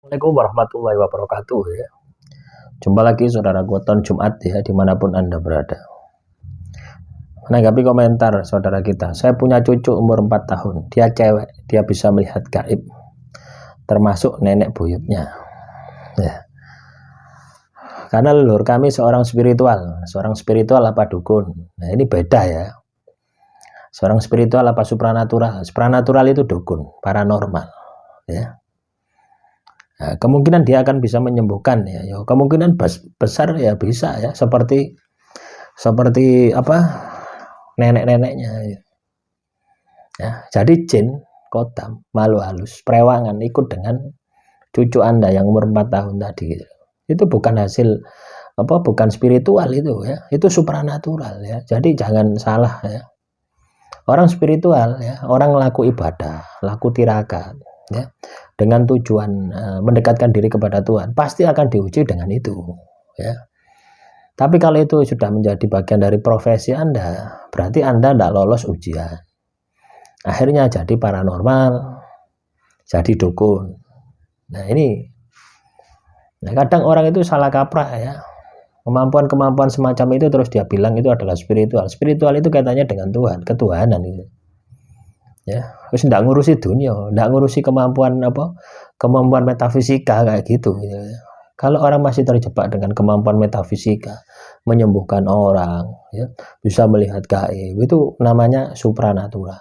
Assalamualaikum warahmatullahi wabarakatuh ya. Jumpa lagi saudara Goton Jumat ya, dimanapun Anda berada. Menanggapi komentar saudara kita, saya punya cucu umur 4 tahun, dia cewek, dia bisa melihat gaib, termasuk nenek buyutnya ya. Karena leluhur kami seorang spiritual apa dukun. Nah ini beda ya. Seorang spiritual apa supranatural. Supranatural itu dukun, paranormal ya. Nah, kemungkinan dia akan bisa menyembuhkan ya, kemungkinan besar ya bisa ya, seperti apa nenek-neneknya ya. Jadi jin, kotam, malu halus, perewangan ikut dengan cucu Anda yang umur 4 tahun tadi gitu. Itu bukan hasil bukan spiritual itu ya, itu supranatural ya. Jadi jangan salah ya. Orang spiritual ya, orang laku ibadah, laku tirakat ya, dengan tujuan mendekatkan diri kepada Tuhan, pasti akan diuji dengan itu ya. Tapi kalau itu sudah menjadi bagian dari profesi Anda, berarti Anda tidak lolos ujian, akhirnya jadi paranormal, jadi dukun. Nah ini, kadang orang itu salah kaprah ya, kemampuan semacam itu terus dia bilang itu adalah spiritual. Spiritual itu kaitannya dengan Tuhan, ketuhanan itu ya. Terus tidak ngurusi dunia, tidak ngurusi kemampuan metafisika kayak gitu ya. Kalau orang masih terjebak dengan kemampuan metafisika, menyembuhkan orang ya, bisa melihat gaib, itu namanya supranatural.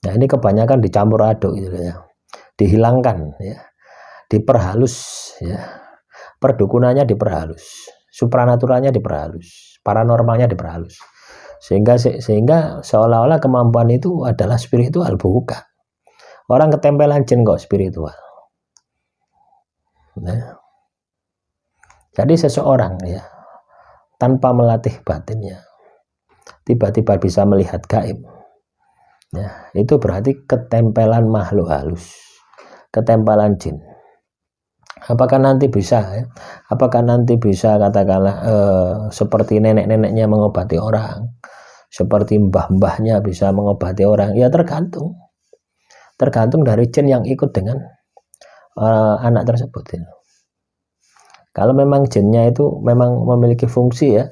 Nah ini kebanyakan dicampur aduk gitu ya, dihilangkan ya, diperhalus ya, perdukunannya diperhalus, supranaturalnya diperhalus, paranormalnya diperhalus, sehingga seolah-olah kemampuan itu adalah spiritual. Bukan. Orang ketempelan jin kok spiritual. Nah, jadi seseorang ya, tanpa melatih batinnya, tiba-tiba bisa melihat gaib ya, itu berarti ketempelan makhluk halus, ketempelan jin. Apakah nanti bisa ya? Apakah nanti bisa katakanlah seperti nenek-neneknya mengobati orang, seperti mbah-mbahnya bisa mengobati orang? Ya tergantung dari jin yang ikut dengan anak tersebut ya. Kalau memang jinnya itu memang memiliki fungsi ya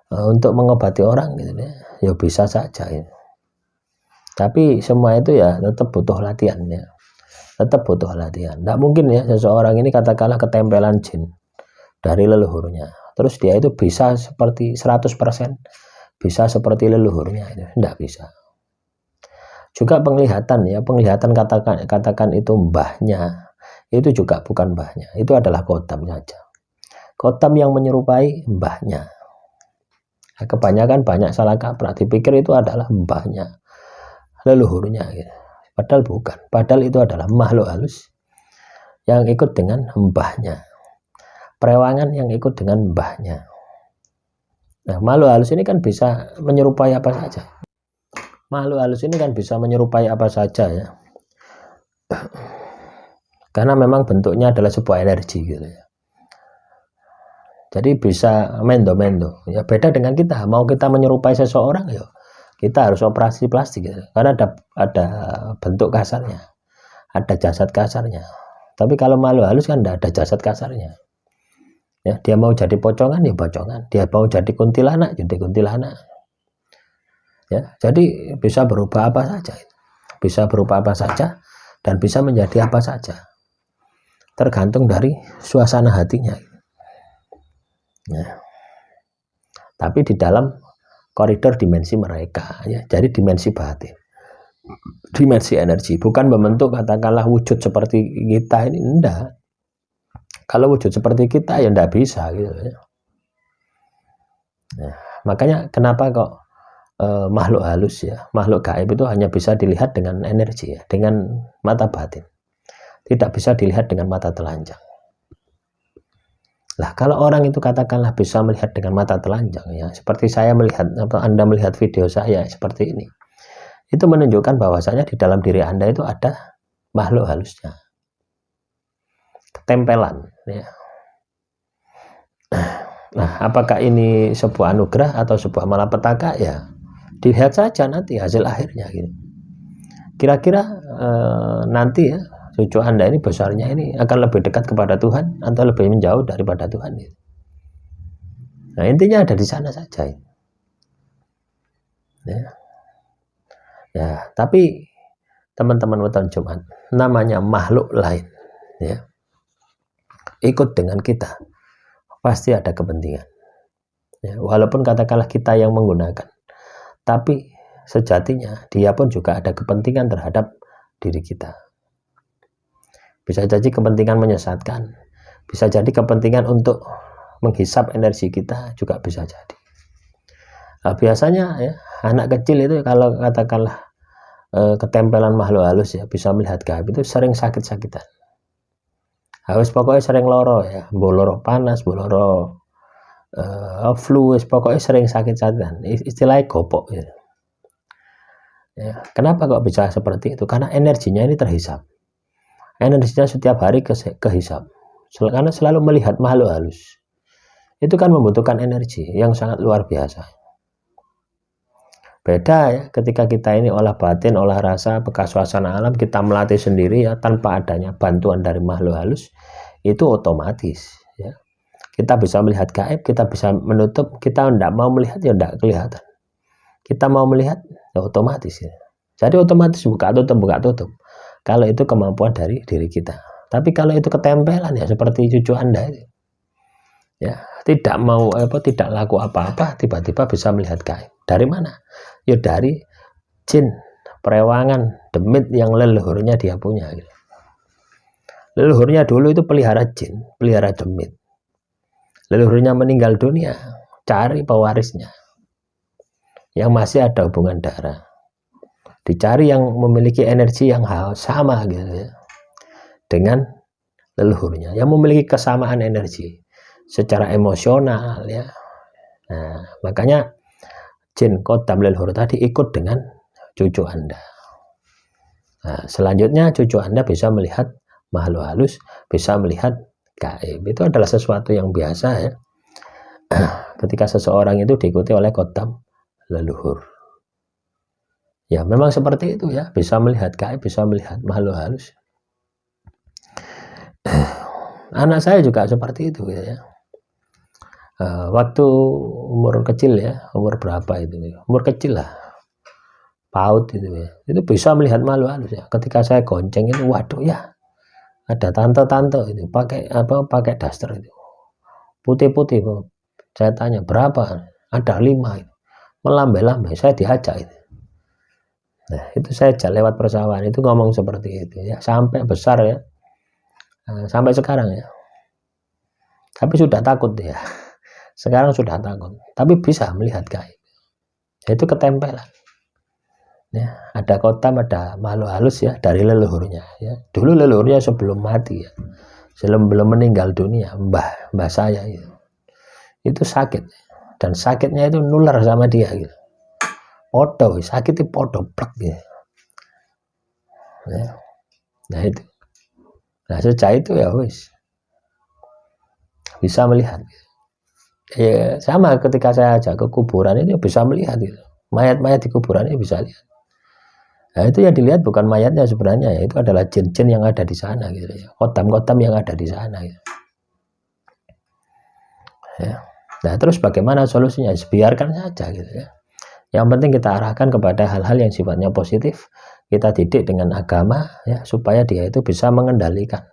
untuk mengobati orang gitu ya bisa saja ya. Tapi semua itu ya tetap butuh latihan ya, tetap butuh latihan. Tidak mungkin ya seseorang ini katakanlah ketempelan jin dari leluhurnya, terus dia itu bisa seperti 100% bisa seperti leluhurnya, itu tidak bisa. Juga penglihatan ya, katakan itu mbahnya, itu juga bukan mbahnya, itu adalah kotam saja, kotam yang menyerupai mbahnya. Nah, kebanyakan banyak salah kaprah, dipikir itu adalah mbahnya, leluhurnya gitu. Padahal bukan, padahal itu adalah makhluk halus yang ikut dengan mbahnya, perewangan yang ikut dengan mbahnya. Nah makhluk halus ini kan bisa menyerupai apa saja, makhluk halus ini kan bisa menyerupai apa saja ya, karena memang bentuknya adalah sebuah energi gitu ya. Jadi bisa mendo ya, beda dengan kita, mau kita menyerupai seseorang ya kita harus operasi plastik gitu, karena ada bentuk kasarnya, ada jasad kasarnya. Tapi kalau makhluk halus kan tidak ada jasad kasarnya ya, dia mau jadi pocongan ya pocongan, dia mau jadi kuntilanak jadi kuntilanak ya. Jadi bisa berubah apa saja, bisa berupa apa saja dan bisa menjadi apa saja, tergantung dari suasana hatinya ya. Tapi di dalam koridor dimensi mereka ya, jadi dimensi batin, dimensi energi, bukan membentuk katakanlah wujud seperti kita ini, enggak. Kalau wujud seperti kita ya enggak bisa gitu ya. Nah, makanya kenapa kok makhluk halus ya, makhluk gaib itu hanya bisa dilihat dengan energi ya, dengan mata batin, tidak bisa dilihat dengan mata telanjang. Lah kalau orang itu katakanlah bisa melihat dengan mata telanjang ya, seperti saya melihat atau Anda melihat video saya seperti ini, itu menunjukkan bahwasanya di dalam diri Anda itu ada makhluk halusnya, ketempelan ya. Nah apakah ini sebuah anugerah atau sebuah malapetaka ya, dilihat saja nanti hasil akhirnya gitu. Kira-kira nanti ya cucu Anda ini besarnya ini akan lebih dekat kepada Tuhan atau lebih menjauh daripada Tuhan. Nah, intinya ada di sana saja. Ya, tapi teman-teman weton Jumat, namanya makhluk lain, ya, ikut dengan kita, pasti ada kepentingan. Ya, walaupun katakanlah kita yang menggunakan, tapi sejatinya dia pun juga ada kepentingan terhadap diri kita. Bisa jadi kepentingan menyesatkan, bisa jadi kepentingan untuk menghisap energi kita, juga bisa jadi. Nah, biasanya ya, anak kecil itu kalau katakanlah ketempelan makhluk halus ya, bisa melihat gaib itu sering sakit-sakitan. Harus pokoknya sering loro ya, boloro panas, boloro flu, pokoknya sering sakit-sakitan. Istilahnya gopok ya. Ya, kenapa kok bisa seperti itu? Karena energinya ini terhisap. Energinya setiap hari kehisap. Karena selalu melihat makhluk halus. Itu kan membutuhkan energi yang sangat luar biasa. Beda ya, ketika kita ini olah batin, olah rasa, bekas suasana alam, kita melatih sendiri ya, tanpa adanya bantuan dari makhluk halus, itu otomatis ya. Kita bisa melihat gaib, kita bisa menutup, kita tidak mau melihat ya tidak kelihatan. Kita mau melihat ya otomatis ya. Jadi otomatis buka tutup. Kalau itu kemampuan dari diri kita. Tapi kalau itu ketempelan ya seperti cucu Anda itu. Ya, tidak mau tidak laku apa-apa, tiba-tiba bisa melihat gaib. Dari mana? Ya dari jin, perewangan, demit yang leluhurnya dia punya. Leluhurnya dulu itu pelihara jin, pelihara demit. Leluhurnya meninggal dunia, cari pewarisnya yang masih ada hubungan darah. Dicari yang memiliki energi yang sama gitu ya, dengan leluhurnya, yang memiliki kesamaan energi secara emosional ya. Nah, makanya jin kodam leluhur tadi ikut dengan cucu Anda. Nah, selanjutnya cucu Anda bisa melihat makhluk halus, bisa melihat gaib. Itu adalah sesuatu yang biasa ya. Ketika seseorang itu diikuti oleh kodam leluhur. Ya memang seperti itu ya, bisa melihat gaib, bisa melihat makhluk halus. Anak saya juga seperti itu ya. Waktu umur kecil ya, umur berapa itu ya? Umur kecil lah, PAUD itu ya, itu bisa melihat makhluk halus ya. Ketika saya gonceng itu, waduh ya, ada tante-tante itu pakai daster itu putih-putih. Saya tanya berapa, ada 5 itu. Melambai-lambai, saya diajak itu. Nah itu saya lewat persawahan itu ngomong seperti itu ya, sampai besar ya, sampai sekarang ya. Tapi sudah takut ya, sekarang sudah takut, tapi bisa melihat gaib. Itu ketempelan ya, ada kodam, ada makhluk halus ya dari leluhurnya ya. Dulu leluhurnya sebelum mati ya, belum meninggal dunia, mbah saya itu sakit, dan sakitnya itu nular sama dia gitu. Podo sakit itu podo plek gitu ya. Nah itu, nah sejak itu ya wis bisa melihat ya. Sama ketika saya ajak ke kuburan itu bisa melihat gitu. Mayat-mayat di kuburan itu bisa lihat. Nah itu yang dilihat bukan mayatnya sebenarnya ya, itu adalah jin-jin yang ada di sana gitu ya, kodam-kodam yang ada di sana gitu ya. Nah terus bagaimana solusinya? Biarkan saja gitu ya. Yang penting kita arahkan kepada hal-hal yang sifatnya positif, kita didik dengan agama ya, supaya dia itu bisa mengendalikan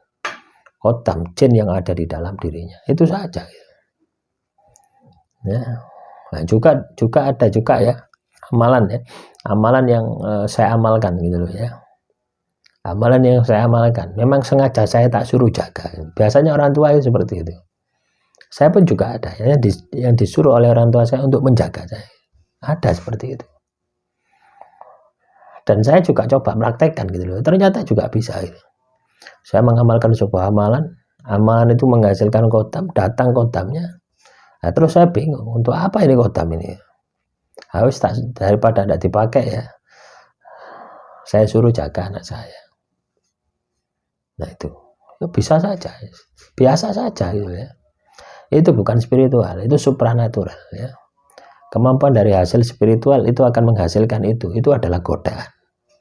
kodam jin yang ada di dalam dirinya. Itu saja ya. Nah juga ada juga ya amalan ya, amalan yang saya amalkan gitu loh ya. Amalan yang saya amalkan memang sengaja saya tak suruh jaga. Biasanya orang tua itu seperti itu. Saya pun juga ada ya, yang disuruh oleh orang tua saya untuk menjaga saya. Ada seperti itu. Dan saya juga coba praktekkan gitu loh. Ternyata juga bisa gitu. Saya mengamalkan sebuah amalan itu menghasilkan kodam, datang kodamnya. Nah, terus saya bingung, untuk apa ini kodam ini? Harus daripada tidak dipakai ya, saya suruh jaga anak saya. Nah itu bisa saja, biasa saja gitu ya. Itu bukan spiritual, itu supranatural ya. Kemampuan dari hasil spiritual itu akan menghasilkan itu adalah godaan.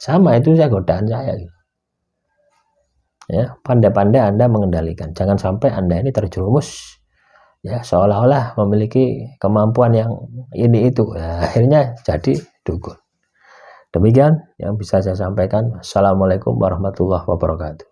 Sama itu saya godaan saya gitu. Ya, pandai-pandai Anda mengendalikan. Jangan sampai Anda ini terjerumus ya seolah-olah memiliki kemampuan yang ini itu. Ya, akhirnya jadi dukun. Demikian yang bisa saya sampaikan. Assalamualaikum warahmatullahi wabarakatuh.